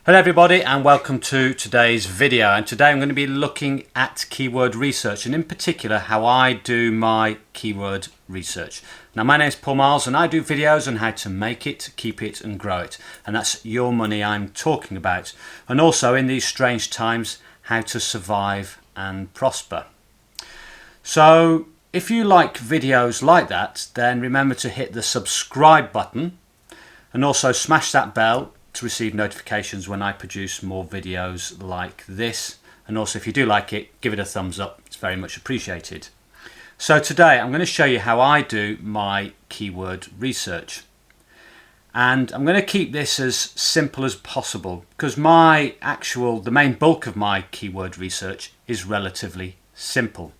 Hello everybody and welcome to today's video, and today I'm going to be looking at keyword research and in particular how I do my keyword research. Now my name is Marles and I do videos on how to make it, keep it and grow it, and that's your money I'm talking about, and also in these strange times how to survive and prosper. So if you like videos like that, then remember to hit the subscribe button and also smash that bell to receive notifications when I produce more videos like this. And also if you do like it, give it a thumbs up, it's very much appreciated. So today I'm going to show you how I do my keyword research, and I'm going to keep this as simple as possible because the main bulk of my keyword research is relatively simple.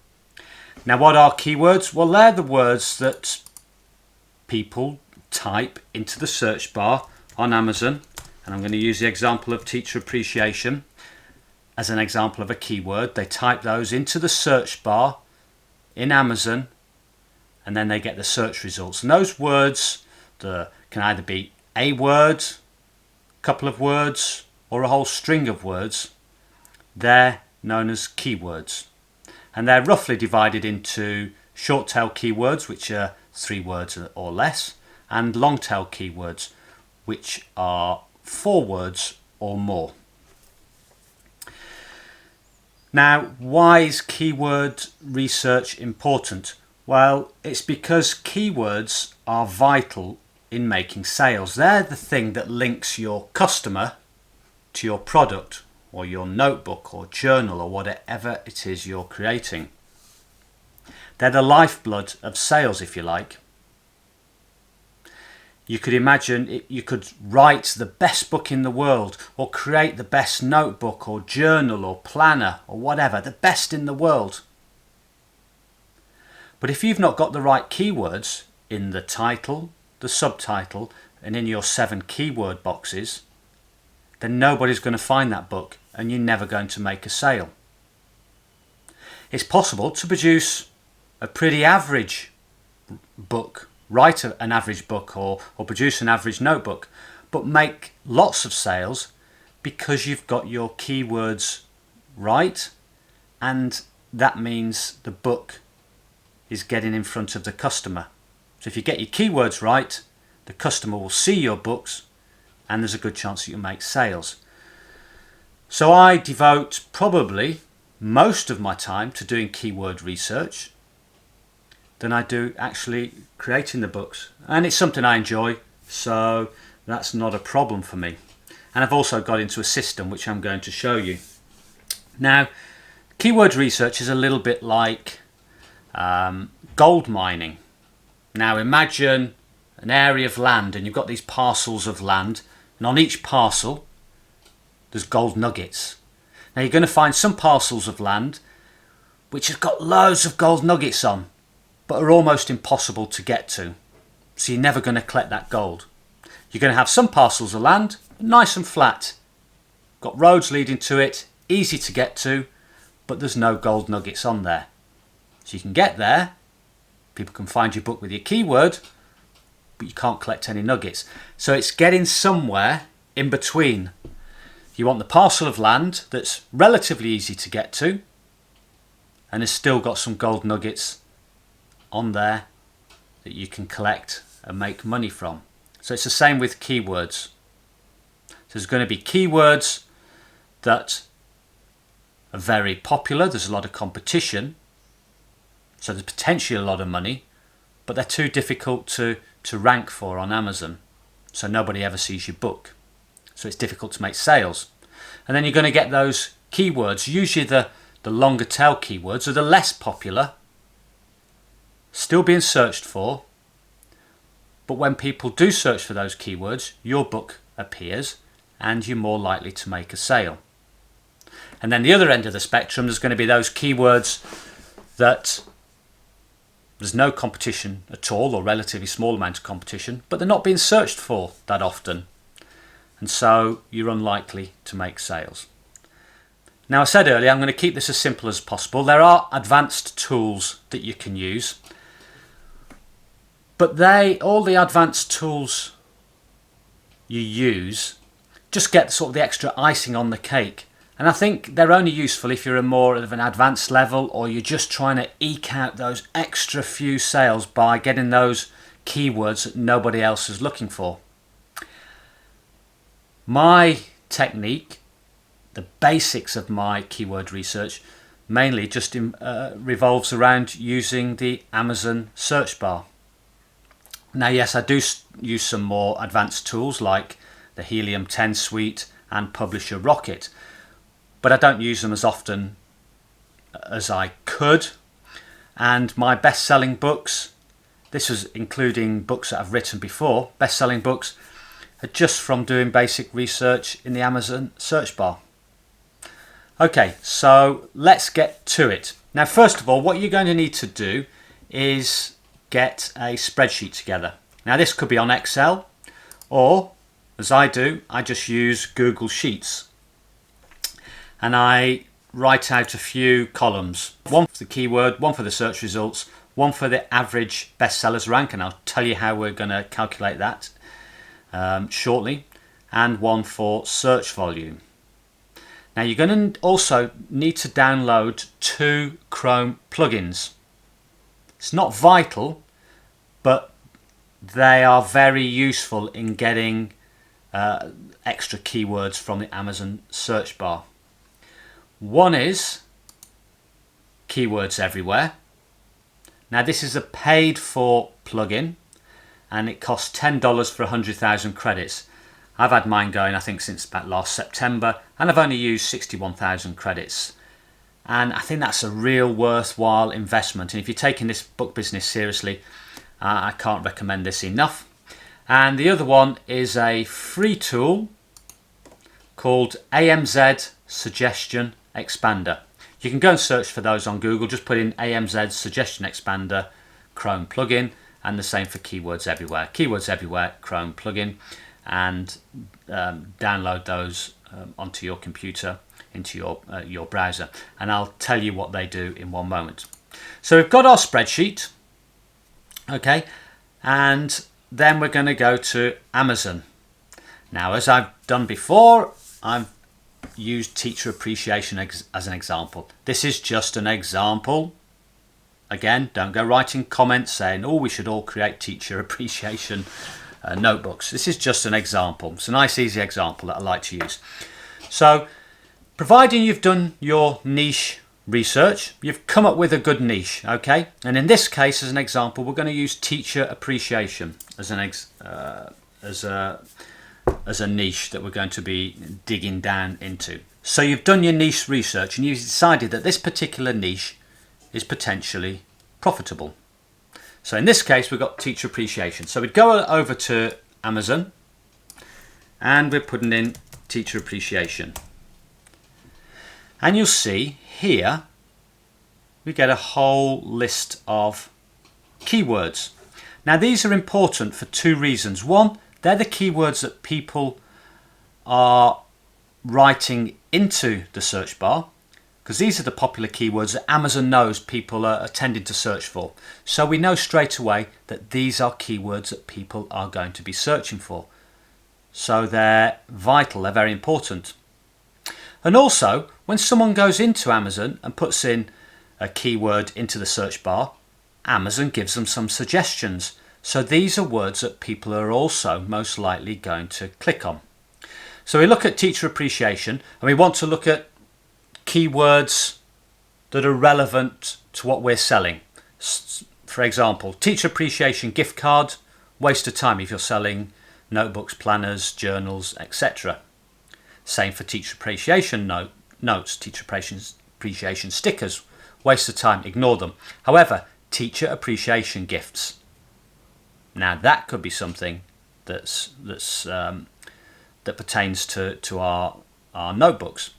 Now what are keywords? Well, they're the words that people type into the search bar on Amazon. And I'm going to use the example of teacher appreciation as an example of a keyword. They type those into the search bar in Amazon and then they get the search results. And those words can either be a word, a couple of words, or a whole string of words. They're known as keywords. And they're roughly divided into short tail keywords, which are 3 words or less, and long tail keywords, which are 4 words or more. Now, why is keyword research important? Well, it's because keywords are vital in making sales. They're the thing that links your customer to your product or your notebook or journal or whatever it is you're creating. They're the lifeblood of sales, if you like. You could imagine you could write the best book in the world or create the best notebook or journal or planner or whatever, the best in the world. But if you've not got the right keywords in the title, the subtitle and in your 7 keyword boxes, then nobody's going to find that book and you're never going to make a sale. It's possible to produce a pretty average book, write an average book or produce an average notebook, but make lots of sales because you've got your keywords right, and that means the book is getting in front of the customer. So if you get your keywords right, the customer will see your books and there's a good chance that you'll make sales. So I devote probably most of my time to doing keyword research than I do actually creating the books, and it's something I enjoy, so that's not a problem for me. And I've also got into a system which I'm going to show you. Now, keyword research is a little bit like gold mining. Now imagine an area of land and you've got these parcels of land, and on each parcel there's gold nuggets. Now you're going to find some parcels of land which have got loads of gold nuggets on, but are almost impossible to get to. So you're never going to collect that gold. You're going to have some parcels of land, nice and flat, got roads leading to it, easy to get to, but there's no gold nuggets on there. So you can get there, people can find your book with your keyword, but you can't collect any nuggets. So it's getting somewhere in between. You want the parcel of land that's relatively easy to get to and has still got some gold nuggets on there that you can collect and make money from. So it's the same with keywords. So there's going to be keywords that are very popular, there's a lot of competition, so there's potentially a lot of money, but they're too difficult to rank for on Amazon, so nobody ever sees your book, so it's difficult to make sales. And then you're going to get those keywords, usually the longer tail keywords are the less popular, still being searched for, but when people do search for those keywords, your book appears and you're more likely to make a sale. And then the other end of the spectrum, there's going to be those keywords that there's no competition at all, or relatively small amount of competition, but they're not being searched for that often, and so you're unlikely to make sales. Now I said earlier I'm going to keep this as simple as possible. There are advanced tools that you can use, but all the advanced tools you use just get sort of the extra icing on the cake. And I think they're only useful if you're a more of an advanced level, or you're just trying to eke out those extra few sales by getting those keywords that nobody else is looking for. My technique, the basics of my keyword research, mainly just revolves around using the Amazon search bar. Now, yes, I do use some more advanced tools like the Helium 10 suite and Publisher Rocket, but I don't use them as often as I could. And my best-selling books, this was including books that I've written before, best-selling books, are just from doing basic research in the Amazon search bar. Okay, so let's get to it. Now, first of all, what you're going to need to do is get a spreadsheet together. Now, this could be on Excel, or as I do, I just use Google Sheets. And I write out a few columns, one for the keyword, one for the search results, one for the average bestsellers rank, and I'll tell you how we're going to calculate that shortly, and one for search volume. Now, you're going to also need to download 2 Chrome plugins. It's not vital, but they are very useful in getting extra keywords from the Amazon search bar. One is Keywords Everywhere. Now, this is a paid for plugin and it costs $10 for 100,000 credits. I've had mine going, I think, since about last September, and I've only used 61,000 credits. And I think that's a real worthwhile investment. And if you're taking this book business seriously, I can't recommend this enough. And the other one is a free tool called Amz Suggestion Expander. You can go and search for those on Google. Just put in Amz Suggestion Expander Chrome plugin, and the same for Keywords Everywhere. Keywords Everywhere Chrome plugin, and download those onto your computer, into your browser, and I'll tell you what they do in one moment. So we've got our spreadsheet, okay, and then we're going to go to Amazon. Now, as I've done before, I've used Teacher Appreciation as an example. This is just an example. Again, don't go writing comments saying, oh, we should all create Teacher Appreciation notebooks. This is just an example. It's a nice, easy example that I like to use. So, providing you've done your niche research, you've come up with a good niche, okay? And in this case, as an example, we're going to use Teacher Appreciation as a niche that we're going to be digging down into. So you've done your niche research and you've decided that this particular niche is potentially profitable. So in this case, we've got Teacher Appreciation. So we'd go over to Amazon and we're putting in Teacher Appreciation. And you'll see here, we get a whole list of keywords. Now, these are important for 2 reasons. One, they're the keywords that people are writing into the search bar, because these are the popular keywords that Amazon knows people are tending to search for. So we know straight away that these are keywords that people are going to be searching for. So they're vital, they're very important. And also, when someone goes into Amazon and puts in a keyword into the search bar, Amazon gives them some suggestions. So these are words that people are also most likely going to click on. So we look at Teacher Appreciation, and we want to look at keywords that are relevant to what we're selling. For example, Teacher Appreciation gift card, waste of time if you're selling notebooks, planners, journals, etc. Same for Teacher Appreciation notes, Teacher Appreciation stickers, waste of time, ignore them. However, Teacher Appreciation gifts, now that could be something that pertains to our notebooks.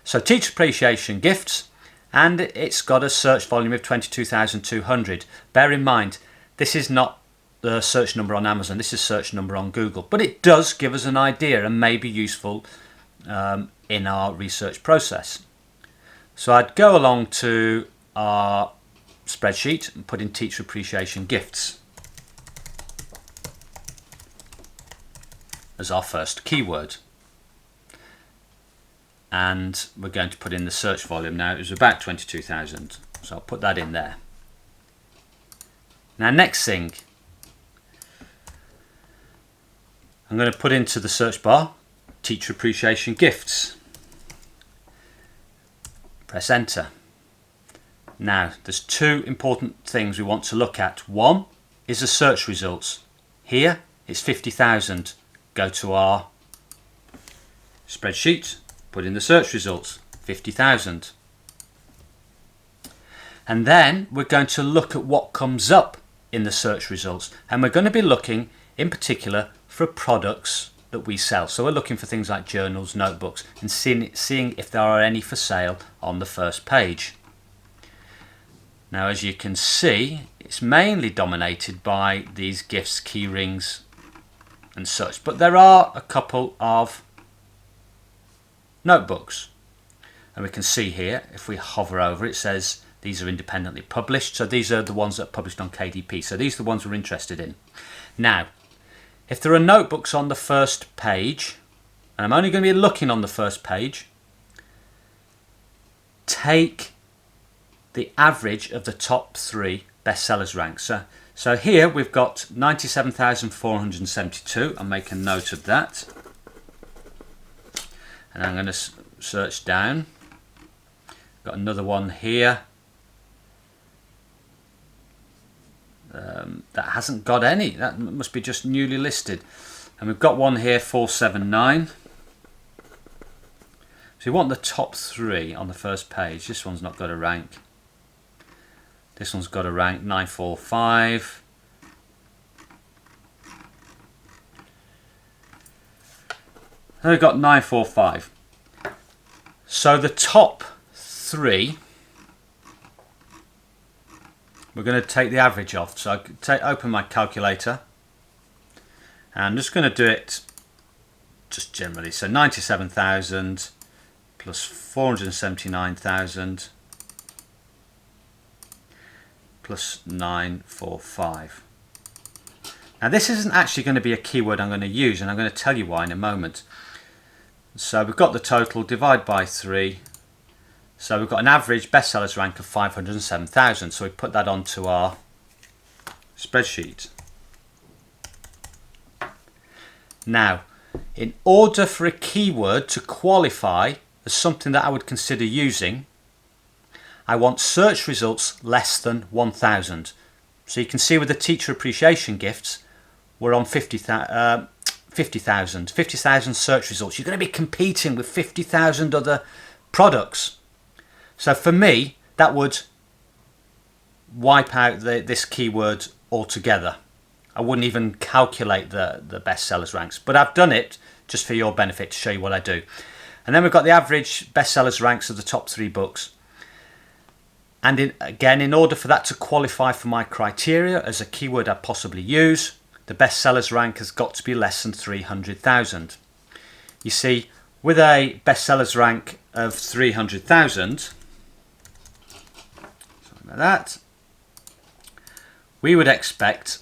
So Teacher Appreciation gifts, and it's got a search volume of 22,200. Bear in mind, this is not the search number on Amazon, this is search number on Google, but it does give us an idea and may be useful in our research process. So I'd go along to our spreadsheet and put in Teacher Appreciation gifts as our first keyword. and we're going to put in the search volume. Now it was about 22,000, so I'll put that in there. Now next thing, I'm going to put into the search bar Teacher Appreciation Gifts. Press enter. Now there's two important things we want to look at. One is the search results. Here it's 50,000. Go to our spreadsheet, put in the search results, 50,000. And then we're going to look at what comes up in the search results, and we're going to be looking in particular for products that we sell. So we're looking for things like journals, notebooks, and seeing if there are any for sale on the first page. Now as you can see, it's mainly dominated by these gifts, key rings and such, but there are a couple of notebooks, and we can see here, if we hover over, it says these are independently published. So these are the ones that are published on KDP. So these are the ones we're interested in. Now, if there are notebooks on the first page, and I'm only going to be looking on the first page, take the average of the top 3 bestsellers ranks. So here we've got 97,472. I'll make a note of that. And I'm going to search down. Got another one here that hasn't got any. That must be just newly listed. And we've got one here, 479. So you want the top 3 on the first page. This one's not got a rank. This one's got a rank, 945. And we've got 945. So the top 3, we're going to take the average off. So I open my calculator, and I'm just going to do it just generally. So 97,000 plus 479,000 plus 945. Now this isn't actually going to be a keyword I'm going to use, and I'm going to tell you why in a moment. So we've got the total, divide by 3. So we've got an average bestsellers rank of 507,000. So we put that onto our spreadsheet. Now, in order for a keyword to qualify as something that I would consider using, I want search results less than 1,000. So you can see with the Teacher Appreciation Gifts, we're on 50,000 search results. You're going to be competing with 50,000 other products. So for me, that would wipe out this keyword altogether. I wouldn't even calculate the bestsellers ranks, but I've done it just for your benefit to show you what I do. And then we've got the average bestsellers ranks of the top 3 books. And again, in order for that to qualify for my criteria as a keyword I'd possibly use, the bestsellers rank has got to be less than 300,000. You see, with a bestsellers rank of 300,000, something like that, we would expect,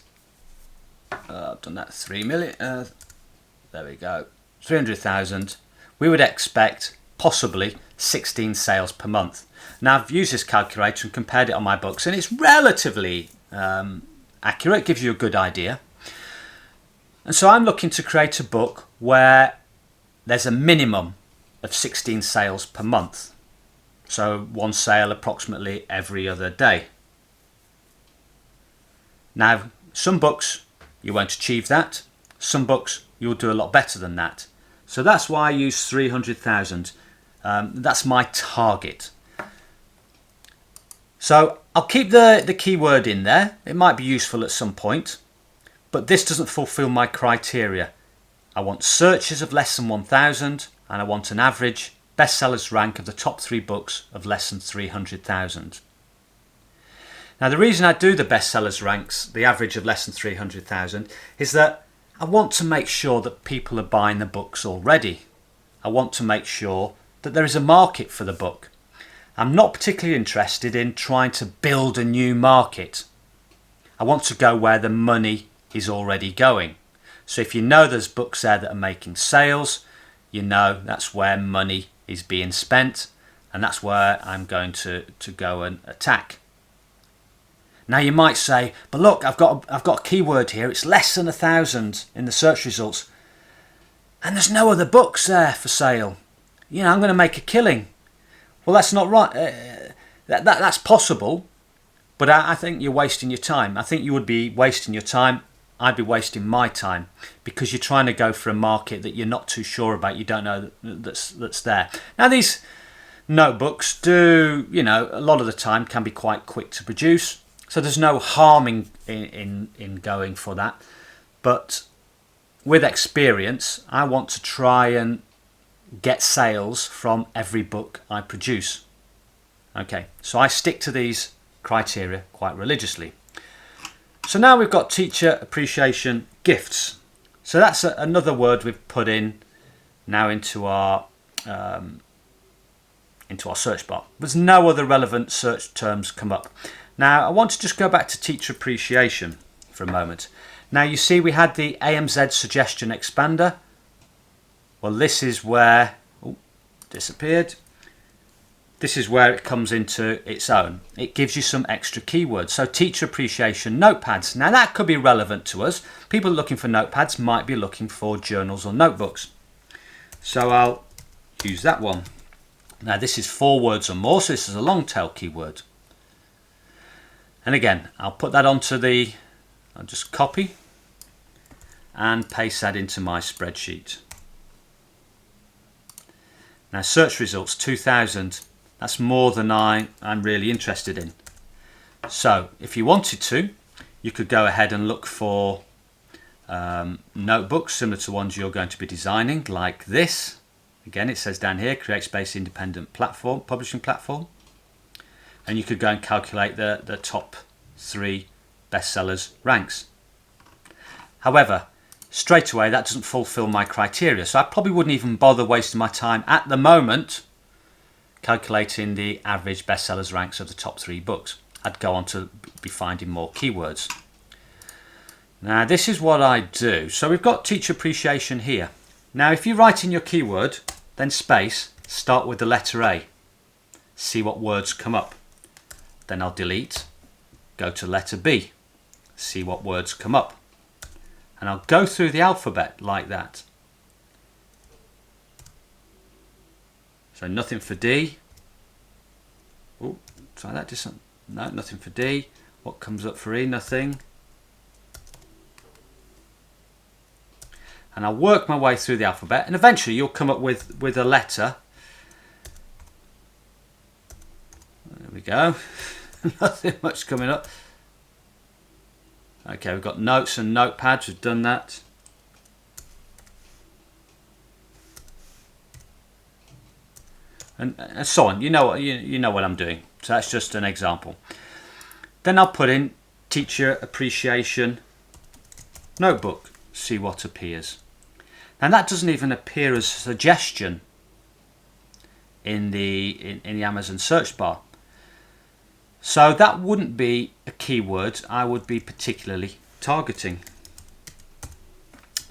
I've done that 3 million, there we go, 300,000, we would expect possibly 16 sales per month. Now I've used this calculator and compared it on my books, and it's relatively accurate, gives you a good idea. And so I'm looking to create a book where there's a minimum of 16 sales per month. So one sale approximately every other day. Now, some books you won't achieve that. Some books you'll do a lot better than that. So that's why I use 300,000. That's my target. So I'll keep the keyword in there. It might be useful at some point, but this doesn't fulfill my criteria. I want searches of less than 1,000, and I want an average bestsellers rank of the top 3 books of less than 300,000. Now the reason I do the bestsellers ranks, the average of less than 300,000, is that I want to make sure that people are buying the books already. I want to make sure that there is a market for the book. I'm not particularly interested in trying to build a new market. I want to go where the money is already going. So if you know there's books there that are making sales, you know that's where money is being spent, and that's where I'm going to go and attack. Now you might say, but look, I've got a keyword here, it's less than 1,000 in the search results, and there's no other books there for sale. I'm going to make a killing. Well, that's not right. That's possible, but I think you're wasting your time. I think you would be wasting your time. I'd be wasting my time, because you're trying to go for a market that you're not too sure about. You don't know that's there. Now these notebooks do, a lot of the time can be quite quick to produce, so there's no harm in going for that. But with experience, I want to try and get sales from every book I produce. Okay, so I stick to these criteria quite religiously. So now we've got teacher appreciation gifts. So that's another word we've put in now into our search bar. There's no other relevant search terms come up. Now I want to just go back to teacher appreciation for a moment. Now you see we had the Amz Suggestion Expander. Well, this is where, disappeared. This is where it comes into its own. It gives you some extra keywords. So teacher appreciation notepads. Now that could be relevant to us. People looking for notepads might be looking for journals or notebooks. So I'll use that one. Now this is 4 words or more, so this is a long tail keyword. And again, I'll put that onto I'll just copy and paste that into my spreadsheet. Now search results 2,000. That's more than I'm really interested in. So if you wanted to, you could go ahead and look for notebooks similar to ones you're going to be designing, like this. Again, it says down here, create space independent platform, publishing platform. And you could go and calculate the top 3 bestsellers ranks. However, straight away that doesn't fulfill my criteria, so I probably wouldn't even bother wasting my time at the moment calculating the average bestsellers ranks of the top 3 books. I'd go on to be finding more keywords. Now this is what I do. So we've got teacher appreciation here. Now if you write in your keyword, then space, start with the letter A. See what words come up. Then I'll delete, go to letter B, see what words come up. And I'll go through the alphabet like that. So nothing for D. Oh, try that. No, nothing for D. What comes up for E? Nothing. And I'll work my way through the alphabet, and eventually you'll come up with a letter. There we go. Nothing much coming up. Okay, we've got notes and notepads. We've done that. And so on. You know what I'm doing. So that's just an example. Then I'll put in teacher appreciation notebook. See what appears. And that doesn't even appear as a suggestion in the Amazon search bar. So that wouldn't be a keyword I would be particularly targeting.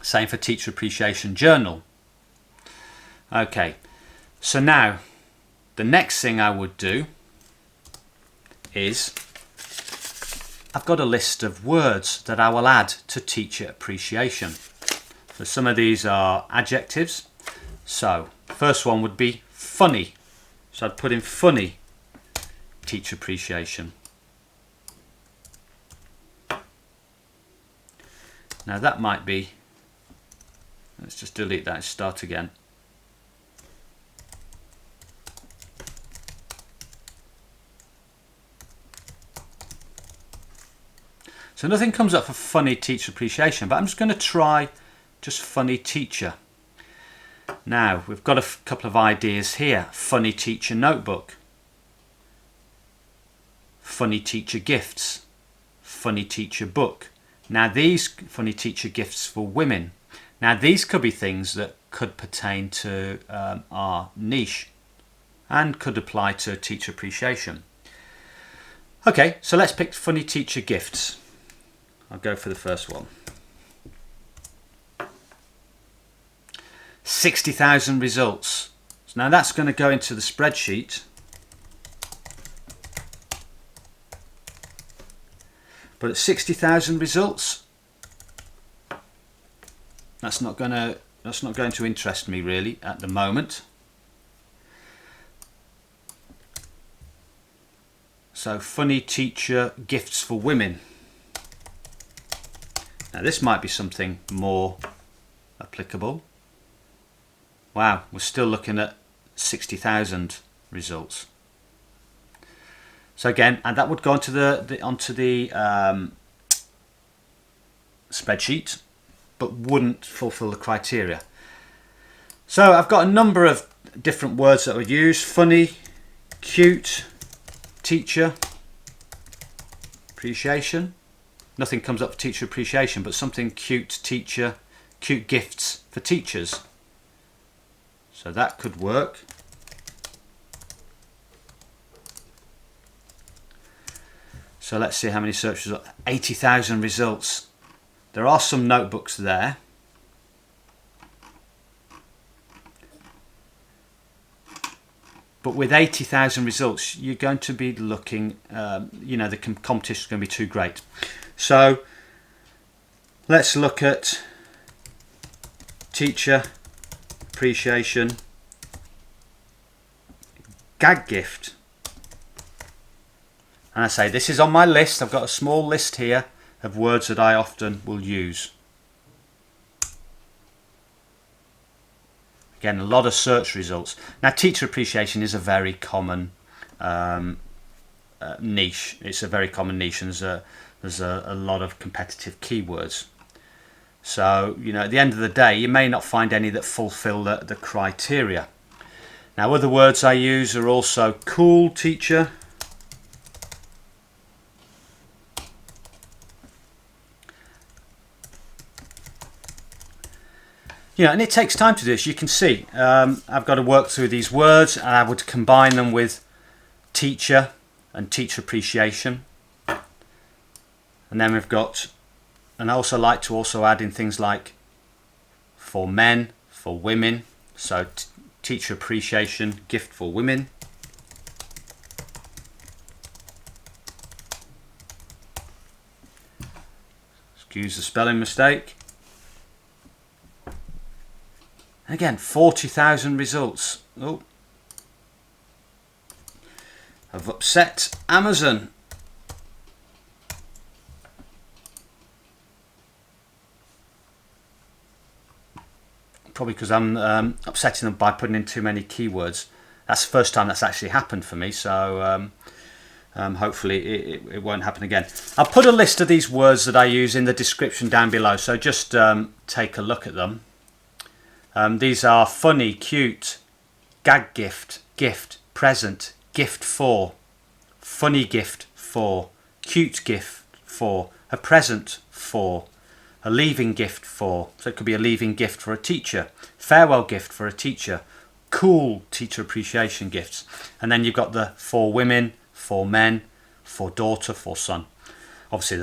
Same for teacher appreciation journal. Okay, so now the next thing I would do is I've got a list of words that I will add to teacher appreciation. So some of these are adjectives. So first one would be funny. So I'd put in funny teacher appreciation. Now that might be, let's just delete that and start again. So nothing comes up for funny teacher appreciation, but I'm just going to try just funny teacher. Now we've got a couple of ideas here. Funny teacher notebook, funny teacher gifts, funny teacher book. Now these funny teacher gifts for women. Now these could be things that could pertain to our niche and could apply to teacher appreciation. Okay, so let's pick funny teacher gifts. I'll go for the first one. 60,000 results. So now that's going to go into the spreadsheet. But at 60,000 results, that's not going to interest me really at the moment. So funny teacher gifts for women. Now this might be something more applicable. Wow, we're still looking at 60,000 results. So again, and that would go onto the spreadsheet, but wouldn't fulfill the criteria. So I've got a number of different words that I would use: funny, cute, teacher, appreciation. Nothing comes up for teacher appreciation, but something cute, teacher, cute gifts for teachers. So that could work. So let's see how many search results. 80,000 results. There are some notebooks there. But with 80,000 results, you're going to be looking, you know, the competition is going to be too great. So let's look at teacher appreciation, Gag Gift. And I say this is on my list. I've got a small list here of words that I often will use. Again, a lot of search results. Now, teacher appreciation is a very common niche. It's a very common niche, and there's a lot of competitive keywords. So, you know, at the end of the day, you may not find any that fulfill the criteria. Now, other words I use are also cool teacher, you know, and it takes time to do this. You can see I've got to work through these words, and I would combine them with teacher and teacher appreciation. And then we've got, and I also like to also add in things like for men, for women. So teacher appreciation, gift for women. Excuse the spelling mistake. Again, 40,000 results. Oh, I've upset Amazon. Probably because I'm upsetting them by putting in too many keywords. That's the first time that's actually happened for me, so hopefully it won't happen again. I'll put a list of these words that I use in the description down below, so just take a look at them. These are funny, cute, gag gift, gift, present, gift for, funny gift for, cute gift for, a present for, a leaving gift for. So it could be a leaving gift for a teacher, farewell gift for a teacher, cool teacher appreciation gifts. And then you've got the for women, for men, for daughter, for son. Obviously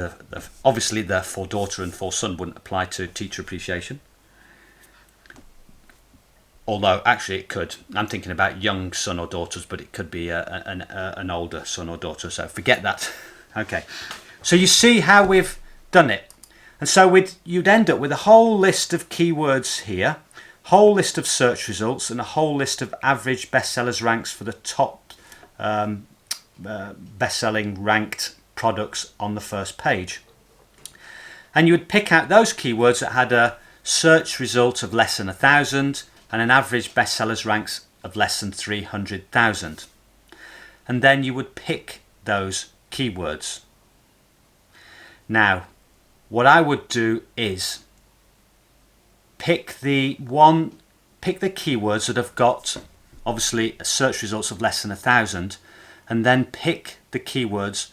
the for daughter and for son wouldn't apply to teacher appreciation. Although actually it could. I'm thinking about young son or daughters, but it could be an older son or daughter. So forget that. Okay. So you see how we've done it. And so you'd end up with a whole list of keywords here, whole list of search results, and a whole list of average bestsellers ranks for the top best-selling ranked products on the first page. And you would pick out those keywords that had a search result of less than 1,000 and an average bestsellers ranks of less than 300,000. And then you would pick those keywords. Now, what I would do is pick the keywords that have got obviously search results of less than 1,000, and then pick the keywords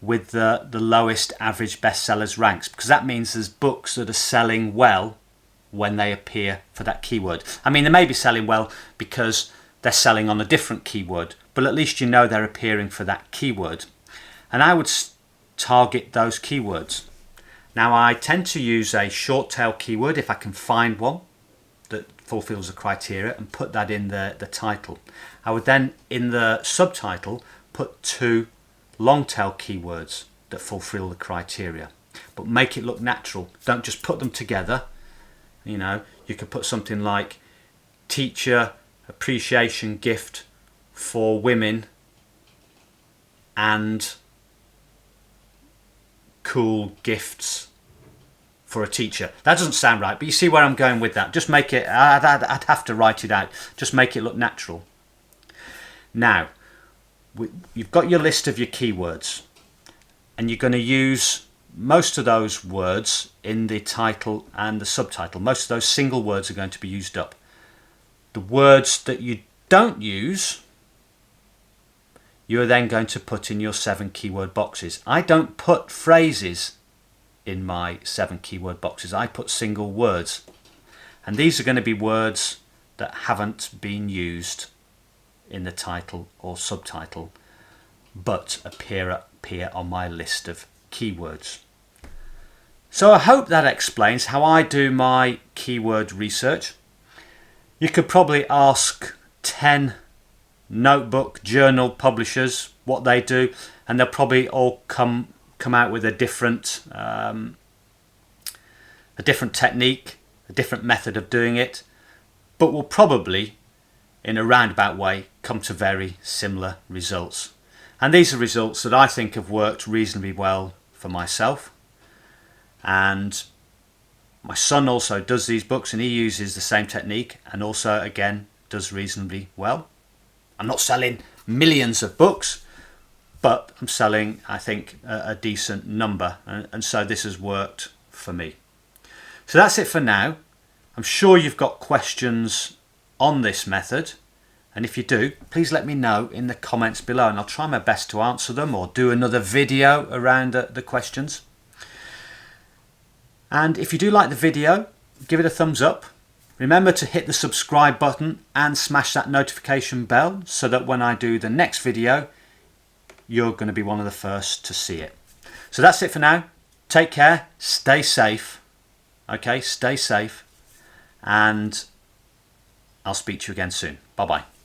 with the lowest average bestsellers ranks, because that means there's books that are selling well when they appear for that keyword. I mean, they may be selling well because they're selling on a different keyword, but at least you know they're appearing for that keyword. And I would target those keywords. Now, I tend to use a short tail keyword if I can find one that fulfills the criteria and put that in the title. I would then, in the subtitle, put 2 long tail keywords that fulfill the criteria, but make it look natural. Don't just put them together. You know, you could put something like teacher appreciation gift for women and cool gifts for a teacher. That doesn't sound right, but you see where I'm going with that. Just make it, I'd have to write it out. Just make it look natural. Now, you've got your list of your keywords, and you're going to use most of those words in the title and the subtitle. Most of those single words are going to be used up. The words that you don't use, you're then going to put in your 7 keyword boxes. I don't put phrases in my 7 keyword boxes. I put single words. And these are going to be words that haven't been used in the title or subtitle, but appear on my list of keywords. So I hope that explains how I do my keyword research. You could probably ask 10 notebook journal publishers what they do, and they'll probably all come out with a different technique, a different method of doing it, but will probably, in a roundabout way, come to very similar results. And these are results that I think have worked reasonably well for myself. And my son also does these books, and he uses the same technique, and also again does reasonably well. I'm not selling millions of books, but I'm selling, I think, a decent number, and so this has worked for me. So that's it for now. I'm sure you've got questions on this method, and if you do, please let me know in the comments below, and I'll try my best to answer them or do another video around the questions. And if you do like the video, give it a thumbs up. Remember to hit the subscribe button and smash that notification bell so that when I do the next video, you're going to be one of the first to see it. So that's it for now. Take care, stay safe. Okay, stay safe, and I'll speak to you again soon. Bye-bye.